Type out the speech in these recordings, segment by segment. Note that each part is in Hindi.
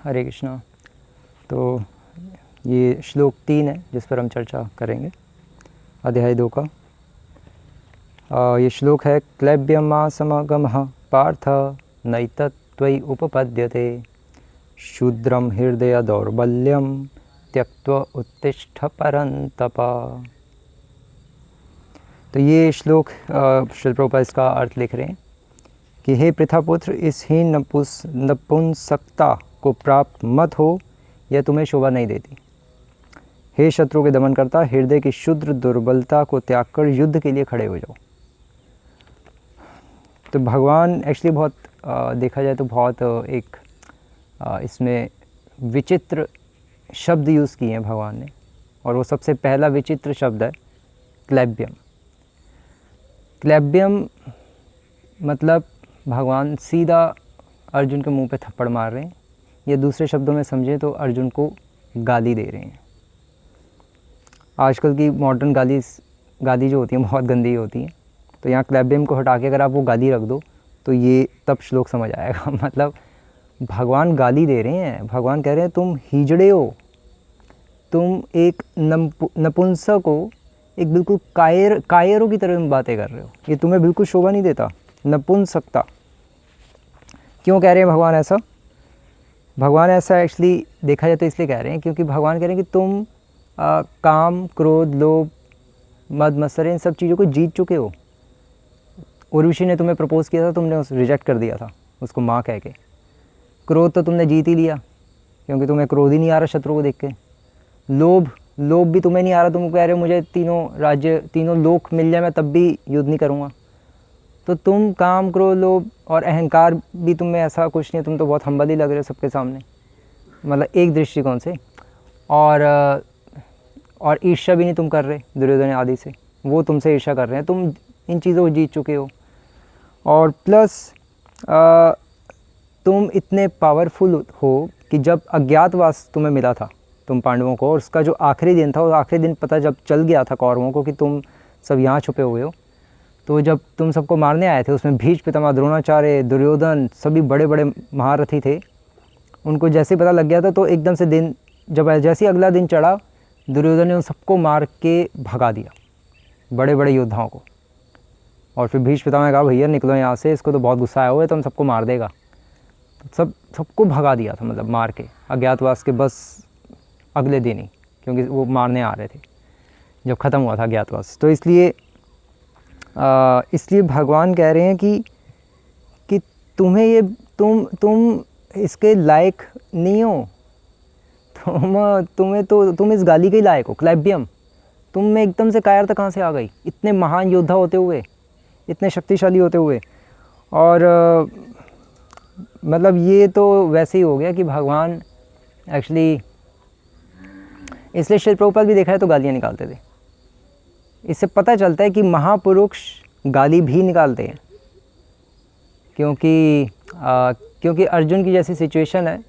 हरे कृष्णा। तो ये श्लोक 3 है जिस पर हम चर्चा करेंगे, अध्याय 2 का। ये श्लोक है, क्लैब्यमा समगमः पार्थ नैतत्त्वयि उपपद्यते शूद्रं हृदय दौर्बल्यं त्यक्त्वा उत्तिष्ठ परन्तप। तो ये श्लोक श्रील प्रभुपाद इसका अर्थ लिख रहे हैं कि हे पृथापुत्र, इस हीन नपुंसकता को प्राप्त मत हो, यह तुम्हें शोभा नहीं देती। हे शत्रु के दमन करता, हृदय की शुद्र दुर्बलता को त्याग कर युद्ध के लिए खड़े हो जाओ। तो भगवान एक्चुअली बहुत देखा जाए तो बहुत इसमें विचित्र शब्द यूज़ किए हैं भगवान ने, और वो सबसे पहला विचित्र शब्द है क्लैब्यम। क्लैब्यम मतलब भगवान सीधा अर्जुन के मुंह पे थप्पड़ मार रहे हैं, या दूसरे शब्दों में समझें तो अर्जुन को गाली दे रहे हैं। आजकल की मॉडर्न गाली जो होती हैं बहुत गंदी होती हैं, तो यहाँ क्लैब्यम को हटा के अगर आप वो गाली रख दो तो ये तब श्लोक समझ आएगा। मतलब भगवान गाली दे रहे हैं, भगवान कह रहे हैं तुम हिजड़े हो, तुम एक नपुंसक हो, एक बिल्कुल कायरों की तरह बातें कर रहे हो, ये तुम्हें बिल्कुल शोभा नहीं देता। नपुंसकता क्यों कह रहे हैं भगवान ऐसा? भगवान ऐसा एक्चुअली देखा जाए तो इसलिए कह रहे हैं क्योंकि भगवान कह रहे हैं कि तुम काम, क्रोध, लोभ, मद मत्सर इन सब चीज़ों को जीत चुके हो। उर्वशी ने तुम्हें प्रपोज किया था, तुमने उस रिजेक्ट कर दिया था उसको माँ कह के। क्रोध तो तुमने जीत ही लिया क्योंकि तुम्हें क्रोध ही नहीं आ रहा शत्रु को देख के। लोभ भी तुम्हें नहीं आ रहा, तुम कह रहे हो मुझे तीनों राज्य, तीनों लोक मिल जाए मैं तब भी युद्ध नहीं करूँगा। तो तुम काम, क्रोध, लोभ और अहंकार भी तुम में ऐसा कुछ नहीं है, तुम तो बहुत हम्बल ही लग रहे हो सबके सामने, मतलब एक दृष्टिकोण से। और ईर्ष्या भी नहीं तुम कर रहे दुर्योधन आदि से, वो तुमसे ईर्ष्या कर रहे हैं। तुम इन चीज़ों को जीत चुके हो, और प्लस तुम इतने पावरफुल हो कि जब अज्ञातवास तुम्हें मिला था तुम पांडवों को, और उसका जो आखिरी दिन था, वो आखिरी दिन पता जब चल गया था कौरवों को कि तुम सब यहाँ छुपे हुए हो, तो जब तुम सबको मारने आए थे उसमें भीष्म पितामह, द्रोणाचार्य, दुर्योधन सभी बड़े बड़े महारथी थे, उनको जैसे पता लग गया था तो एकदम से दिन जब जैसे अगला दिन चढ़ा, दुर्योधन ने उन सबको मार के भगा दिया, बड़े बड़े योद्धाओं को। और फिर भीष्म पितामह ने कहा भैया निकलो यहाँ से, इसको तो बहुत गुस्सा आया हुआ है तो हम सबको मार देगा। सबको भगा दिया था, मतलब मार के, अज्ञातवास के बस अगले दिन ही, क्योंकि वो मारने आ रहे थे जब ख़त्म हुआ था अज्ञातवास। तो इसलिए भगवान कह रहे हैं कि तुम्हें ये तुम इसके लायक नहीं हो, तुम इस गाली के ही लायक हो। क्लैब्यम, तुम में एकदम से कायरता कहाँ से आ गई, इतने महान योद्धा होते हुए, इतने शक्तिशाली होते हुए। और मतलब ये तो वैसे ही हो गया कि भगवान एक्चुअली, इसलिए श्री प्रभुपाद भी देखा है तो गालियाँ निकालते थे। इससे पता चलता है कि महापुरुष गाली भी निकालते हैं, क्योंकि अर्जुन की जैसी सिचुएशन है,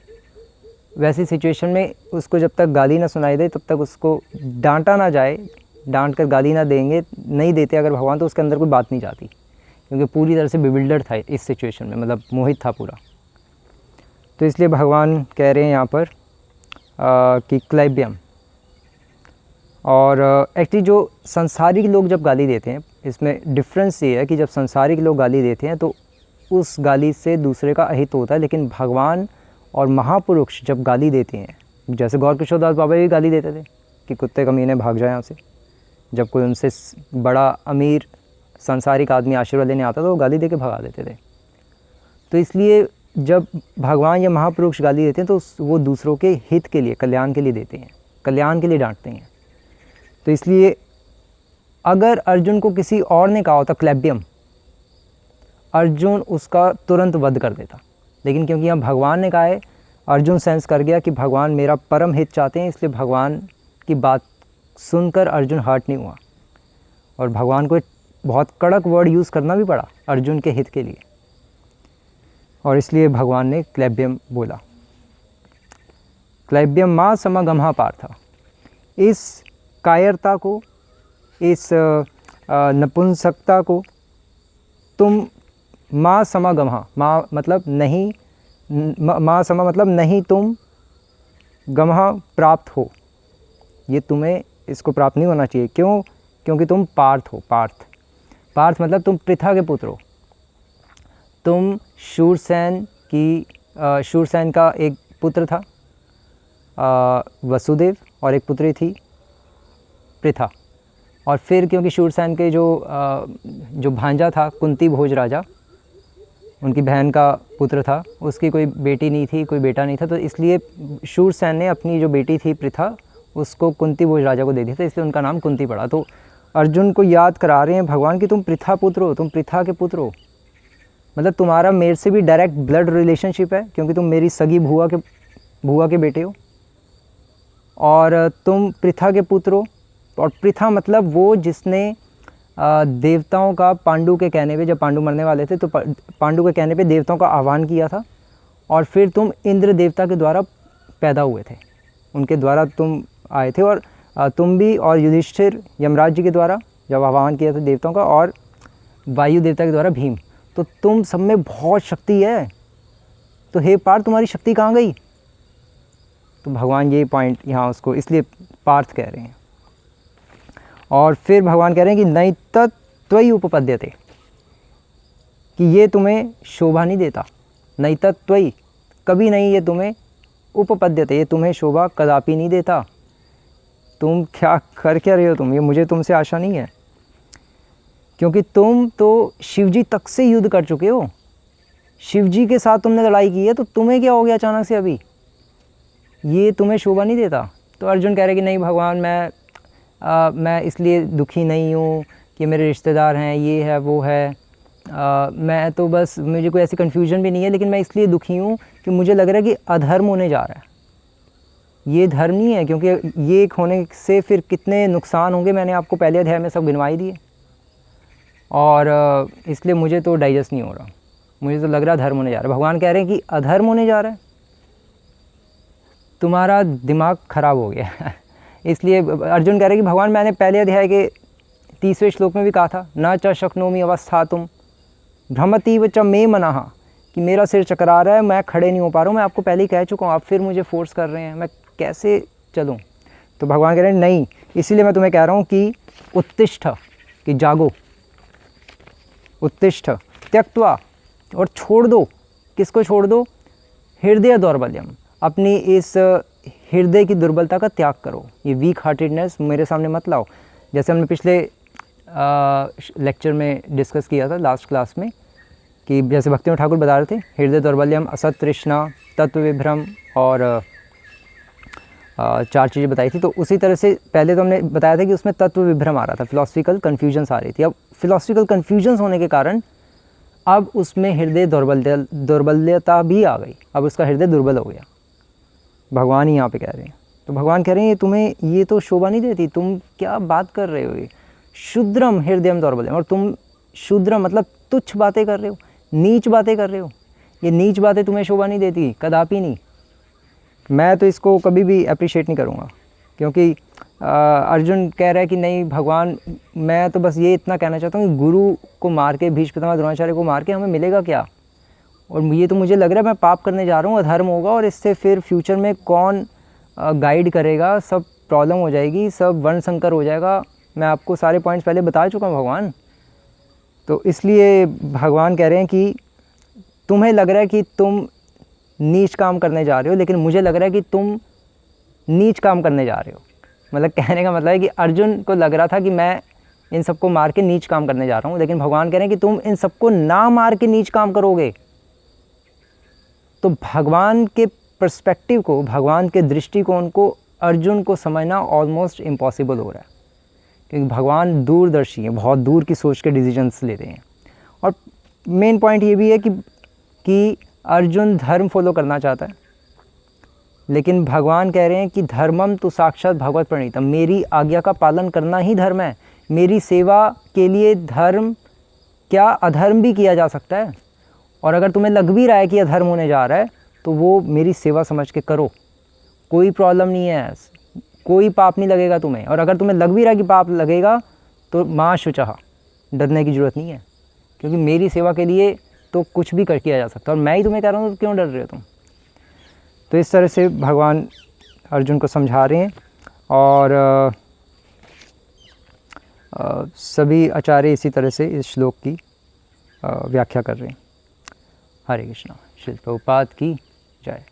वैसी सिचुएशन में उसको जब तक गाली ना सुनाई दे तब तक उसको डांटा ना जाए, डांट कर गाली ना नहीं देते अगर भगवान, तो उसके अंदर कोई बात नहीं जाती, क्योंकि पूरी तरह से बिविल्डर्ड था इस सिचुएशन में, मतलब मोहित था पूरा। तो इसलिए भगवान कह रहे हैं यहाँ पर कि क्लैब्यम। और एक्चुअली जो संसारिक लोग जब गाली देते हैं, इसमें डिफरेंस ये है कि जब संसारिक लोग गाली देते हैं तो उस गाली से दूसरे का अहित होता है, लेकिन भगवान और महापुरुष जब गाली देते हैं, जैसे गौर किशोरदास बाबा भी गाली देते थे कि कुत्ते कमीने भाग जाए यहाँ से, जब कोई उनसे बड़ा अमीर संसारिक आदमी आशीर्वाद लेने आता था वो गाली दे के भगा देते थे। तो इसलिए जब भगवान या महापुरुष गाली देते हैं तो वो दूसरों के हित के लिए, कल्याण के लिए देते हैं, कल्याण के लिए डांटते हैं। तो इसलिए अगर अर्जुन को किसी और ने कहा होता क्लैब्यम, अर्जुन उसका तुरंत वध कर देता, लेकिन क्योंकि यहाँ भगवान ने कहा है, अर्जुन सेंस कर गया कि भगवान मेरा परम हित चाहते हैं, इसलिए भगवान की बात सुनकर अर्जुन हर्ट नहीं हुआ, और भगवान को बहुत कड़क वर्ड यूज़ करना भी पड़ा अर्जुन के हित के लिए, और इसलिए भगवान ने क्लैब्यम बोला। क्लैब्यम माँ समगमः पार्थ, इस कायरता को, इस नपुंसकता को तुम माँ समागमः, माँ मतलब नहीं मा समा मतलब नहीं तुम गमः प्राप्त हो, ये तुम्हें इसको प्राप्त नहीं होना चाहिए। क्यों? क्योंकि तुम पार्थ हो। पार्थ मतलब तुम पृथा के पुत्र हो। तुम शूरसेन का एक पुत्र था वसुदेव, और एक पुत्री थी पृथा। और फिर क्योंकि शूरसेन के जो भांजा था कुंती भोज राजा, उनकी बहन का पुत्र था, उसकी कोई बेटी नहीं थी, कोई बेटा नहीं था, तो इसलिए शूरसेन ने अपनी जो बेटी थी पृथा उसको कुंती भोज राजा को दे दी थी, इसलिए उनका नाम कुंती पड़ा। तो अर्जुन को याद करा रहे हैं भगवान कि तुम पृथा पुत्र हो, तुम पृथा के पुत्र हो, मतलब तुम्हारा मेरे से भी डायरेक्ट ब्लड रिलेशनशिप है, क्योंकि तुम मेरी सगी भुआ के बेटे हो, और तुम पृथा के पुत्र हो। और पृथा मतलब वो जिसने देवताओं का पांडु के कहने पे, जब पांडु मरने वाले थे तो पांडु के कहने पे देवताओं का आह्वान किया था, और फिर तुम इंद्र देवता के द्वारा पैदा हुए थे, उनके द्वारा तुम आए थे। और तुम भी और युधिष्ठिर यमराज जी के द्वारा जब आह्वान किया था देवताओं का, और वायु देवता के द्वारा भीम। तो तुम सब में बहुत शक्ति है, तो हे पार्थ तुम्हारी शक्ति कहाँ गई? तो भगवान ये पॉइंट यहाँ उसको इसलिए पार्थ कह रहे हैं। और फिर भगवान कह रहे हैं कि नैतत्त्वयि उपपद्यते, कि ये तुम्हें शोभा नहीं देता। नैतत्त्वयि कभी नहीं, ये तुम्हें उपपद्यते, ये तुम्हें शोभा कदापि नहीं देता। तुम क्या रहे हो तुम, ये मुझे तुमसे आशा नहीं है, क्योंकि तुम तो शिवजी तक से युद्ध कर चुके हो, शिवजी के साथ तुमने लड़ाई की है, तो तुम्हें क्या हो गया अचानक से अभी, ये तुम्हें शोभा नहीं देता। तो अर्जुन कह रहे कि नहीं भगवान, मैं इसलिए दुखी नहीं हूँ कि मेरे रिश्तेदार हैं, ये है वो है, मैं तो बस, मुझे कोई ऐसी कन्फ्यूजन भी नहीं है, लेकिन मैं इसलिए दुखी हूँ कि मुझे लग रहा है कि अधर्म होने जा रहा है। ये धर्म नहीं है, क्योंकि ये एक होने से फिर कितने नुकसान होंगे मैंने आपको पहले अध्याय में सब गिनवाई दिए, और इसलिए मुझे तो डाइजेस्ट नहीं हो रहा, मुझे तो लग रहा है धर्म होने जा रहा है। भगवान कह रहे हैं कि अधर्म होने जा रहा है, तुम्हारा दिमाग खराब हो गया है। इसलिए अर्जुन कह रहे हैं कि भगवान, मैंने पहले अध्याय के 30वें श्लोक में भी कहा था, न च शक्नोमि अवस्थातुम भ्रमतीव च मे मनः, कि मेरा सिर चकरा रहा है, मैं खड़े नहीं हो पा रहा हूँ। मैं आपको पहले ही कह चुका हूँ, आप फिर मुझे फोर्स कर रहे हैं, मैं कैसे चलूँ? तो भगवान कह रहे हैं नहीं, इसीलिए मैं तुम्हें कह रहा हूँ कि उत्तिष्ठ, कि जागो, उत्तिष्ठ त्यक्त्वा, और छोड़ दो। किसको छोड़ दो? हृदय दौर्बल्यम, अपनी इस हृदय की दुर्बलता का त्याग करो, ये वीक हार्टेडनेस मेरे सामने मत लाओ। जैसे हमने पिछले लेक्चर में डिस्कस किया था, लास्ट क्लास में, कि जैसे भक्तिविनोद ठाकुर बता रहे थे, हृदय दौर्बल्यम, असत तृष्णा, तत्व विभ्रम, और 4 चीज़ें बताई थी। तो उसी तरह से पहले तो हमने बताया था कि उसमें तत्व विभ्रम आ रहा था, फिलोसफिकल कन्फ्यूजन्स आ रही थी। अब फिलोसफिकल कन्फ्यूजन्स होने के कारण अब उसमें हृदय दौर्बल्यता भी आ गई, अब उसका हृदय दुर्बल हो गया, भगवान ही यहाँ पे कह रहे हैं। तो भगवान कह रहे हैं तुम्हें ये तो शोभा नहीं देती, तुम क्या बात कर रहे हो, ये शूद्रम हृदयम दौर्बल्यम, और तुम शूद्रम मतलब तुच्छ बातें कर रहे हो, नीच बातें कर रहे हो, ये नीच बातें तुम्हें शोभा नहीं देती, कदापि नहीं। मैं तो इसको कभी भी अप्रिशिएट नहीं करूँगा, क्योंकि अर्जुन कह रहा है कि नहीं भगवान, मैं तो बस ये इतना कहना चाहता हूँ कि गुरु को मार के, भीष्म पितामह द्रोणाचार्य को मार के हमें मिलेगा क्या? और ये तो मुझे लग रहा है मैं पाप करने जा रहा हूँ, अधर्म होगा, और इससे फिर फ्यूचर में कौन गाइड करेगा, सब प्रॉब्लम हो जाएगी, सब वर्ण संकर हो जाएगा। मैं आपको सारे पॉइंट्स पहले बता चुका हूँ भगवान। तो इसलिए भगवान कह रहे हैं कि तुम्हें लग रहा है कि तुम नीच काम करने जा रहे हो, लेकिन मुझे लग रहा है कि तुम नीच काम करने जा रहे हो। मतलब कहने का मतलब है कि अर्जुन को लग रहा था कि मैं इन सबको मार के नीच काम करने जा रहा हूँ, लेकिन भगवान कह रहे हैं कि तुम इन सबको ना मार के नीच काम करोगे। तो भगवान के पर्सपेक्टिव को, भगवान के दृष्टिकोण को अर्जुन को समझना ऑलमोस्ट इम्पॉसिबल हो रहा है, क्योंकि भगवान दूरदर्शी हैं, बहुत दूर की सोच के डिसीजंस लेते हैं। और मेन पॉइंट ये भी है कि अर्जुन धर्म फॉलो करना चाहता है, लेकिन भगवान कह रहे हैं कि धर्मम तो साक्षात भगवत प्रणीतम, मेरी आज्ञा का पालन करना ही धर्म है। मेरी सेवा के लिए धर्म क्या, अधर्म भी किया जा सकता है। और अगर तुम्हें लग भी रहा है कि अधर्म होने जा रहा है, तो वो मेरी सेवा समझ के करो, कोई प्रॉब्लम नहीं है, कोई पाप नहीं लगेगा तुम्हें। और अगर तुम्हें लग भी रहा है कि पाप लगेगा, तो माँ शुचः, डरने की ज़रूरत नहीं है, क्योंकि मेरी सेवा के लिए तो कुछ भी कर किया जा सकता है, और मैं ही तुम्हें कह रहा हूँ तो क्यों डर रहे हो तुम। तो इस तरह से भगवान अर्जुन को समझा रहे हैं, और सभी आचार्य इसी तरह से इस श्लोक की व्याख्या कर रहे हैं। हरे कृष्णा। श्रील प्रभुपाद की जय।